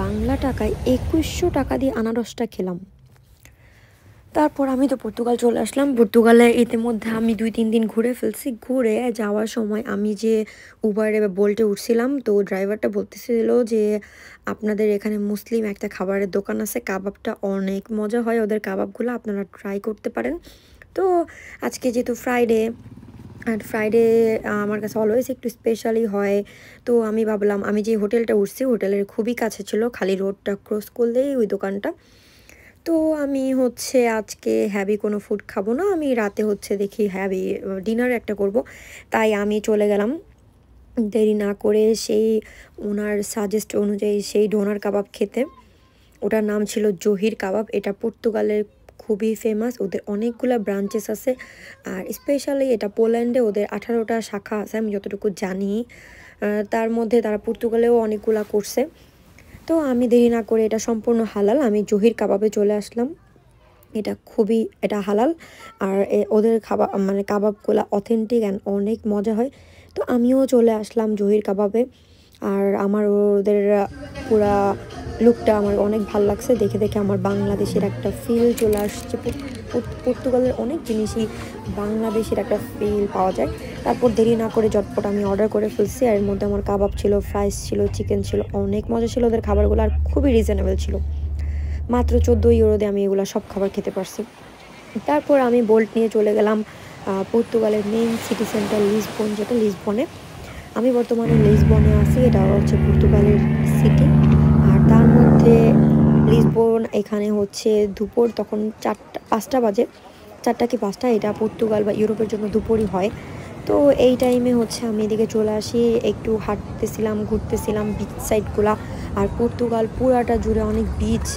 বাংলা টাকায় ২১০০ টাকা দিয়ে আনারসটা খেলাম। তারপর আমি তো পর্তুগাল চলে আসলাম। পর্তুগালে ইতিমধ্যে আমি ২-৩ দিন ঘুরে ফেলছি। ঘুরে যাওয়ার সময় আমি যে উবারে বা বোল্টে উঠছিলাম, তো ড্রাইভারটা বলতেছিল যে আপনাদের এখানে মুসলিম একটা খাবারের দোকান আছে, কাবাবটা অনেক মজা হয়, ওদের কাবাবগুলো আপনারা ট্রাই করতে পারেন। তো আজকে যেহেতু ফ্রাইডে, আর ফ্রাইডে আমার কাছে অলওয়েজ একটু স্পেশালি হয়। তো আমি ভাবলাম, আমি যে হোটেলটা উঠছি হোটেলের খুবই কাছে ছিল, খালি রোডটা ক্রস করলেই ওই দোকানটা। তো আমি হচ্ছে আজকে হ্যাভি কোনো ফুড খাবো না, আমি রাতে হচ্ছে দেখি হ্যাভি ডিনার একটা করব। তাই আমি চলে গেলাম দেরি না করে সেই ওনার সাজেস্ট অনুযায়ী সেই ডোনার কাবাব খেতে। ওটার নাম ছিল জহির কাবাব। এটা পর্তুগালের খুবই ফেমাস, ওদের অনেকগুলো ব্রাঞ্চেস আছে। আর স্পেশালি এটা পোল্যান্ডে ওদের 18টা শাখা আছে আমি যতটুকু জানি। তার মধ্যে তারা পর্তুগালেও অনেকগুলা করছে। তো আমি দেরি না করে, এটা সম্পূর্ণ হালাল, আমি জহির কাবাবে চলে আসলাম। এটা হালাল। আর ওদের খাবার মানে কাবাবগুলো অথেন্টিক অ্যান্ড অনেক মজা হয়। তো আমিও চলে আসলাম জহির কাবাবে। আর আমার ওদের পুরা লুকটা আমার অনেক ভালো লাগছে, দেখে দেখে আমার বাংলাদেশের একটা ফিল চলে আসছে। পর্তুগালের অনেক জিনিসই বাংলাদেশের একটা ফিল পাওয়া যায়। তারপর দেরি না করে ঝটপট আমি অর্ডার করে ফেলছি। আর এর মধ্যে আমার কাবাব ছিল, ফ্রাইস ছিল, চিকেন ছিল, অনেক মজা ছিল ওদের খাবারগুলো, আর খুবই রিজনেবল ছিল। মাত্র 14 ইউরো দিয়ে আমি এগুলো সব খাবার খেতে পারছি। তারপর আমি বোল্ট নিয়ে চলে গেলাম পর্তুগালের মেইন সিটি সেন্টার লিসবন, যেটা লিসবনে। আমি বর্তমানে লিসবনে আছি, এটা হচ্ছে পর্তুগালের সিটি। আর তার মধ্যে লিসবন, এখানে হচ্ছে দুপুর তখন 5টা বাজে, 4টা কি 5টা, এটা পর্তুগাল বা ইউরোপের জন্য দুপুরই হয়। তো এই টাইমে হচ্ছে আমি এদিকে চলে আসি, একটু হাঁটতেছিলাম, ঘুরতেছিলাম বিচ সাইডগুলা। আর পর্তুগাল পুরাটা জুড়ে অনেক বিচ,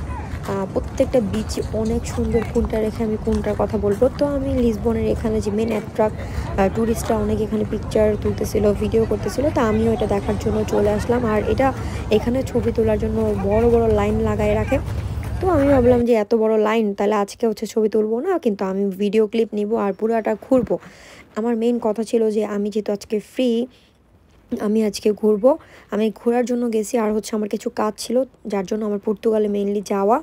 প্রত্যেকটা বিচ অনেক সুন্দর। কোনটা রেখে আমি কোনটার কথা বলবো। তো আমি লিসবনের এখানে যে মেন অ্যাট্রাক্ট, ট্যুরিস্টরা অনেক এখানে পিকচার তুলতেছিল, ভিডিও করতেছিল, তা আমিও এটা দেখার জন্য চলে আসলাম। আর এটা এখানে ছবি তোলার জন্য বড় বড় লাইন লাগায় রাখে। তো আমি ভাবলাম যে এত বড় লাইন, তাহলে আজকে হচ্ছে ছবি তুলবো না, কিন্তু আমি ভিডিও ক্লিপ নিব আর পুরাটা ঘুরবো। আমার মেইন কথা ছিল যে আমি যেহেতু আজকে ফ্রি, আমি আজকে ঘুরবো। আমি ঘোরার জন্য গেছি, আর হচ্ছে আমার কিছু কাজ ছিল, যার জন্য আমার পর্তুগালে মেইনলি যাওয়া।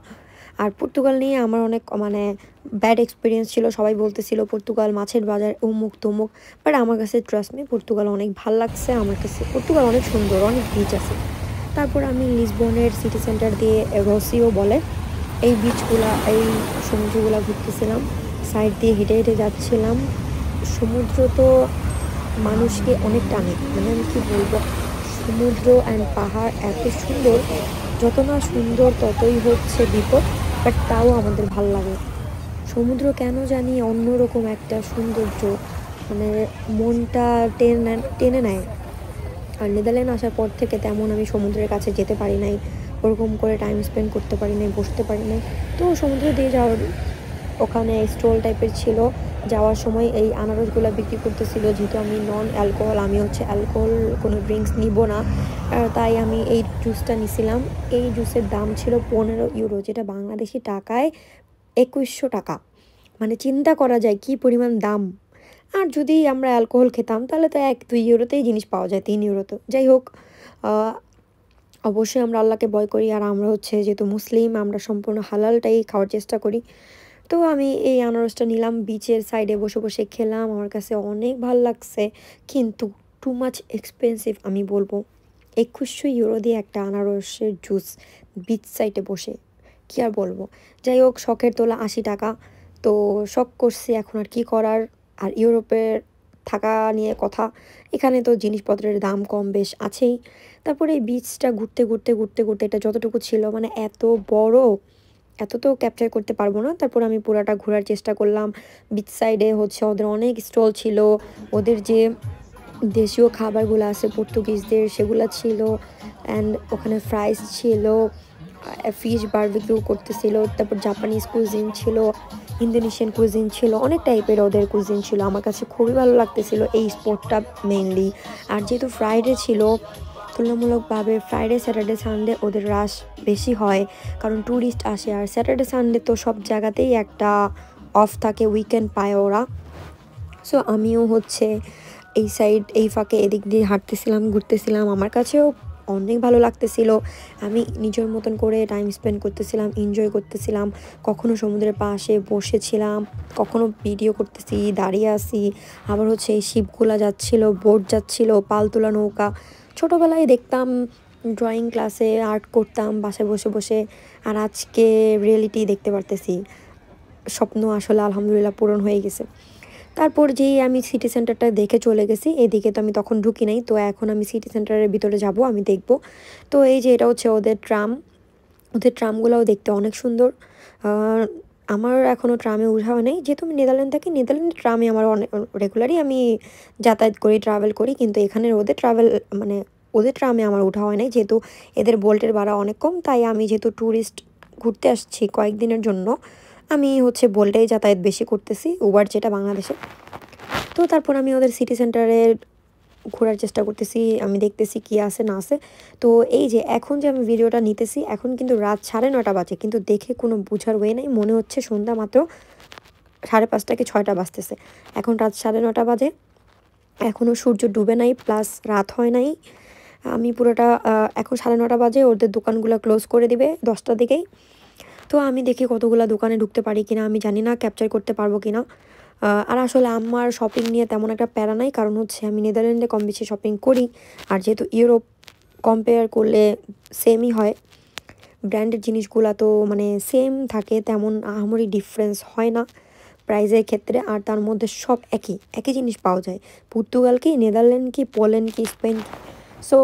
আর পর্তুগাল নিয়ে আমার অনেক ব্যাড এক্সপিরিয়েন্স ছিল। সবাই বলতেছিল পর্তুগাল মাছের বাজার অমুক তমুক, বাট আমার কাছে ট্রাস্ট মি, পর্তুগাল অনেক ভাল লাগছে। আমার কাছে পর্তুগাল অনেক সুন্দর, অনেক বিচ আছে। তারপর আমি লিসবনের সিটি সেন্টার দিয়ে রসিও বলে এই বিচগুলা, এই সমুদ্রগুলা ঘুরতেছিলাম, সাইড দিয়ে হেঁটে হেঁটে যাচ্ছিলাম। সমুদ্র তো মানুষকে অনেক টানে, মানে আমি কী বলবো, সমুদ্র অ্যান্ড পাহাড় এত সুন্দর, যত না সুন্দর ততই হচ্ছে বিপদ, বাট তাও আমাদের ভাল লাগে। সমুদ্র কেন জানি অন্যরকম একটা সৌন্দর্য, মানে মনটা টেনে টেনে নেয়। আর নেদারল্যান্ড আসার পর থেকে তেমন আমি সমুদ্রের কাছে যেতে পারি নাই, ওরকম করে টাইম স্পেন্ড করতে পারি নাই, বসতে পারি নাই। তো সমুদ্র দিয়ে যাওয়ার ওখানে স্টল টাইপের ছিল, যাওয়ার সময় এই আনারসগুলো বিক্রি করতেছিল। যেহেতু আমি নন অ্যালকোহল, আমি হচ্ছে অ্যালকোহল কোনো ড্রিঙ্কস নিব না, তাই আমি এই জুসটা নিছিলাম। এই জুসের দাম ছিল 15 ইউরো, যেটা বাংলাদেশি টাকায় 2100 টাকা। মানে চিন্তা করা যায় কি পরিমাণ দাম। আর যদি আমরা অ্যালকোহল খেতাম তাহলে তো 1-2 ইউরোতেই জিনিস পাওয়া যায়, 3 ইউরোতে। যাই হোক, অবশ্যই আমরা আল্লাহকে ভয় করি, আর আমরা হচ্ছে যেহেতু মুসলিম, আমরা সম্পূর্ণ হালালটাই খাওয়ার চেষ্টা করি। তো আমি এই আনারসটা নিলাম, বিচের সাইডে বসে বসে খেলাম, আমার কাছে অনেক ভালো লাগছে। কিন্তু টু মাচ এক্সপেন্সিভ আমি বলবো। 2100 ইউরো দিয়ে একটা আনারসের জুস বিচ সাইডে বসে, কী আর বলবো। যাই হোক, শখের তোলা 80 টাকা, তো শখ করছি, এখন আর কি করার। আর ইউরোপের থাকা নিয়ে কথা, এখানে তো জিনিসপত্রের দাম কম বেশ আছেই। তারপরে এই বিচটা ঘুরতে ঘুরতে ঘুরতে ঘুরতে, এটা যতটুকু ছিল, মানে এত বড়, এত তো ক্যাপচার করতে পারবো না। তারপর আমি পুরাটা ঘোরার চেষ্টা করলাম। বিচ সাইডে হচ্ছে ওদের অনেক স্টল ছিল, ওদের যে দেশীয় খাবারগুলো আছে পর্তুগিজদের, সেগুলো ছিল। অ্যান্ড ওখানে ফ্রাইস ছিল, ফিশ বারবিকিউ করতেছিল, তারপর জাপানিজ কুজিন ছিল, ইন্দোনেশিয়ান কুজিন ছিল, অনেক টাইপের ওদের কুজিন ছিল। আমার কাছে খুবই ভালো লাগতেছিল এই স্পটটা মেইনলি। আর যেহেতু ফ্রাইডে ছিল, তুলনামূলকভাবে ফ্রাইডে স্যাটারডে সানডে ওদের রাশ বেশি হয়, কারণ ট্যুরিস্ট আসে। আর স্যাটারডে সানডে তো সব জায়গাতেই একটা অফ থাকে, উইকেন্ড পায় ওরা। সো আমিও হচ্ছে এই ফাঁকে এদিক দিয়ে হাঁটতেছিলাম, ঘুরতেছিলাম। আমার কাছেও অনেক ভালো লাগতেছিল। আমি নিজের মতন করে টাইম স্পেন্ড করতেছিলাম, এনজয় করতেছিলাম। কখনো সমুদ্রের পাশে বসেছিলাম, কখনো ভিডিও করতেছি, দাঁড়িয়ে আছি। আবার হচ্ছে এই শিপগুলা যাচ্ছিল, বোট যাচ্ছিল, পালতোলা নৌকা। ছোটোবেলায় দেখতাম ড্রয়িং ক্লাসে আর্ট করতাম বাসায় বসে বসে, আর আজকে রিয়েলিটি দেখতে পারতেছি। স্বপ্ন আসলে আলহামদুলিল্লাহ পূরণ হয়ে গেছে। তারপর যেই আমি সিটি সেন্টারটা দেখে চলে গেছি, এদিকে তো আমি তখন ঢুকি নাই, তো এখন আমি সিটি সেন্টারের ভিতরে যাব, আমি দেখব। তো এই যে এটা হচ্ছে ওদের ট্রাম, ওদের ট্রামগুলোও দেখতে অনেক সুন্দর। আমার এখনও ট্রামে উঠা হয় নাই, যেহেতু আমি নেদারল্যান্ড থাকি, নেদারল্যান্ডের ট্রামে আমার অনেক রেগুলারই আমি যাতায়াত করি, ট্রাভেল করি, কিন্তু এখানের ওদের ট্রাভেল মানে ওদের ট্রামে আমার উঠা হয় নাই, যেহেতু এদের বোল্টের ভাড়া অনেক কম। তাই আমি যেহেতু ট্যুরিস্ট ঘুরতে আসছি কয়েকদিনের জন্য, আমি হচ্ছে বোল্টেই যাতায়াত বেশি করতেছি, উবার যেটা বাংলাদেশে। তো তারপর আমি ওদের সিটি সেন্টারে ঘোরার চেষ্টা করতেছি, আমি দেখতেছি কি আছে না আছে। তো এই যে এখন যে আমি ভিডিওটা নিতেছি, এখন কিন্তু রাত 9:30 বাজে, কিন্তু দেখে কোনো বোঝার ওয়ে নাই, মনে হচ্ছে সন্ধ্যা মাত্র 5:30 কি 6টা বাজতেছে। এখন রাত 9:30 বাজে, এখনও সূর্য ডুবে নাই, প্লাস রাত হয় নাই। আমি পুরোটা এখন 9:30 বাজে, ওদের দোকানগুলো ক্লোজ করে দিবে 10টার দিকেই। তো আমি দেখি কতগুলো দোকানে ঢুকতে পারি কিনা, আমি জানি না ক্যাপচার করতে পারবো কিনা। আর আসলে আমার শপিং নিয়ে তেমন একটা প্যারা নাই, কারণ হচ্ছে আমি নেদারল্যান্ডে কম বেশি শপিং করি, আর যেহেতু ইউরোপ কম্পেয়ার করলে সেমই হয়, ব্র্যান্ডের জিনিসগুলো তো মানে সেম থাকে, তেমন আহামরি ডিফারেন্স হয় না প্রাইজের ক্ষেত্রে। আর তার মধ্যে সব একই একই জিনিস পাওয়া যায়, পর্তুগাল কি, নেদারল্যান্ড কি, পোল্যান্ড কি, স্পেন কি। সো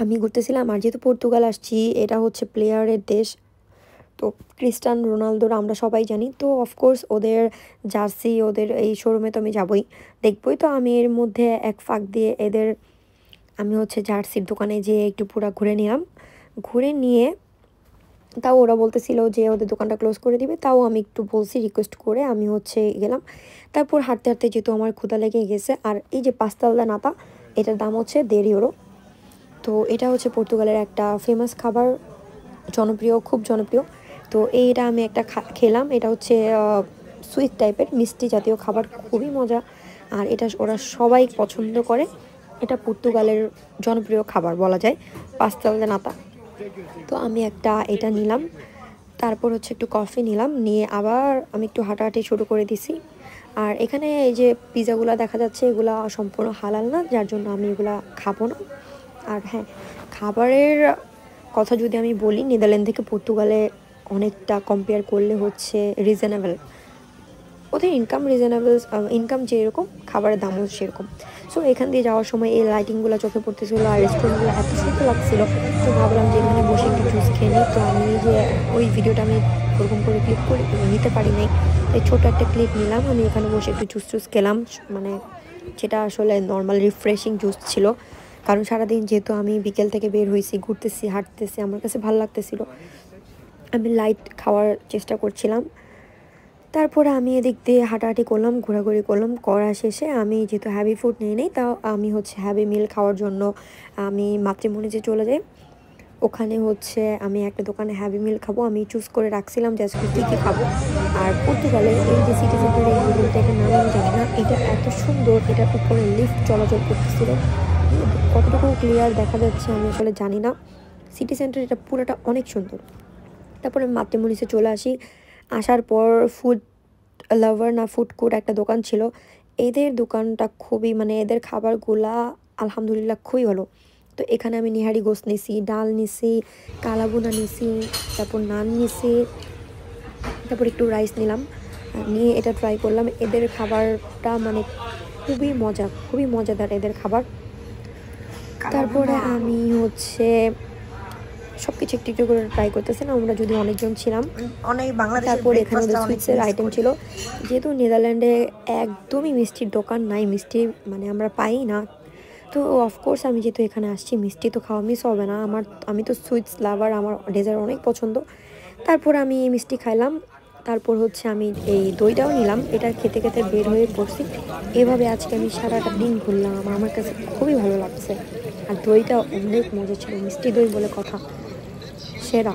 আমি ঘুরতেছিলাম, আর যেহেতু পর্তুগাল আসছি, এটা হচ্ছে প্লেয়ারের দেশ, তো ক্রিস্টিয়ানো রোনালদোর আমরা সবাই জানি, তো অফকোর্স ওদের জার্সি, ওদের এই শোরুমে তো আমি যাবই, দেখবই। তো আমি এর মধ্যে এক ফাঁক দিয়ে এদের আমি হচ্ছে জার্সির দোকানে যেয়ে একটু পুরো ঘুরে নিলাম। ঘুরে নিয়ে তাও ওরা বলতেছিল যে ওদের দোকানটা ক্লোজ করে দিবে, তাও আমি একটু বলছি, রিকোয়েস্ট করে আমি হচ্ছে গেলাম। তারপর হাঁটতে হাঁটতে যেহেতু আমার ক্ষুধা লেগে গেছে, আর এই যে পাস্তালদা নাতা, এটার দাম হচ্ছে 1.5 ইউরো। তো এটা হচ্ছে পর্তুগালের একটা ফেমাস খাবার, জনপ্রিয়, খুব জনপ্রিয়। তো এইটা আমি একটা খেলাম, এটা হচ্ছে সুইট টাইপের মিষ্টি জাতীয় খাবার, খুবই মজা, আর এটা ওরা সবাই পছন্দ করে। এটা পর্তুগালের জনপ্রিয় খাবার বলা যায়, পাস্তাল দে নাতা। তো আমি এটা নিলাম, তারপর হচ্ছে একটু কফি নিলাম, নিয়ে আবার আমি একটু হাঁটাহাঁটি শুরু করে দিছি। আর এখানে এই যে পিজাগুলো দেখা যাচ্ছে, এগুলা সম্পূর্ণ হালাল না, যার জন্য আমি এগুলা খাবো না। আর হ্যাঁ, খাবারের কথা যদি আমি বলি, নেদারল্যান্ড থেকে পর্তুগালে অনেকটা কম্পেয়ার করলে হচ্ছে রিজনেবল, ওদের ইনকাম রিজনেবল, ইনকাম যেরকম খাবারের দামও সেরকম। সো এখান দিয়ে যাওয়ার সময় এই লাইটিংগুলো চোখে পড়তেছিল, আর রেস্টুরেন্টগুলো এত সুন্দর লাগছিল, তো ভাবলাম যে এখানে বসে একটু জুস খেয়ে নিই। তো আমি যে ওই ভিডিওটা আমি ওরকম করে ক্লিক করে নিতে পারি নাই, তাই ছোটো একটা ক্লিপ নিলাম। আমি এখানে বসে একটু জুস খেলাম, মানে যেটা আসলে নর্মাল রিফ্রেশিং জুস ছিল, কারণ সারাদিন যেহেতু আমি বিকেল থেকে বের হয়েছি, ঘুরতেছি, হাঁটতেছি, আমার কাছে ভালো লাগতেছিল, আমি লাইট খাওয়ার চেষ্টা করছিলাম। তারপরে আমি এদিক দিয়ে হাঁটাহাঁটি করলাম, ঘোরাঘুরি করলাম, করা শেষে আমি যেহেতু হ্যাভি ফুড নিয়ে নেই, তাও আমি হচ্ছে হ্যাভি মিল খাওয়ার জন্য আমি মাতৃমণিতে চলে যাই। ওখানে হচ্ছে আমি একটা দোকানে হ্যাভি মিল খাবো, আমি চুজ করে রাখছিলাম যে আজকে কী কী খাবো। আর পর্তুগালে এই যে সিটি সেন্টারে এই বিল্ডিংটা, এটার নাম আমি জানি না, এটা এত সুন্দর, এটার উপরে লিফট চলাচল করতেছিল, কতটুকু ক্লিয়ার দেখা যাচ্ছে আমি আসলে জানি না। সিটি সেন্টার এটা পুরোটা অনেক সুন্দর। তারপরে মাতৃমণিতে চলে আসি, আসার পর ফুড লাভার না ফুড কোর্ট একটা দোকান ছিল, এদের দোকানটা খুবই মানে এদের খাবারগুলা আলহামদুলিল্লাহ খুবই ভালো। তো এখানে আমি নিহারি গোস্ত নিছি, ডাল নিছি, কালাবুনা নিছি, তারপর নান নিছি, তারপর একটু রাইস নিলাম, নিয়ে এটা ট্রাই করলাম। এদের খাবারটা মানে খুবই মজা, খুবই মজাদার এদের খাবার। তারপরে আমি হচ্ছে সব কিছু একটু একটু করে ট্রাই করতেছিলাম, আমরা যদি অনেকজন ছিলাম অনেক বাংলাদেশ। তারপর এখানে ওদের সুইটসের আইটেম ছিল, যেহেতু নেদারল্যান্ডে একদমই মিষ্টির দোকান নাই, মিষ্টি মানে আমরা পাই না, তো অফকোর্স আমি যেহেতু এখানে আসছি, মিষ্টি তো খাওয়া মিস হবে না আমার, আমি তো সুইটস লাভার, আমার ডেজার্ট অনেক পছন্দ। তারপর আমি মিষ্টি খাইলাম, তারপর হচ্ছে আমি এই দইটাও নিলাম, এটা খেতে খেতে বের হয়ে পড়ছি। এভাবে আজকে আমি সারাটা দিন ঘুরলাম, আমার কাছে খুবই ভালো লাগছে, আর দইটা অনেক মজা ছিল, মিষ্টি দই বলে কথা, সেরা।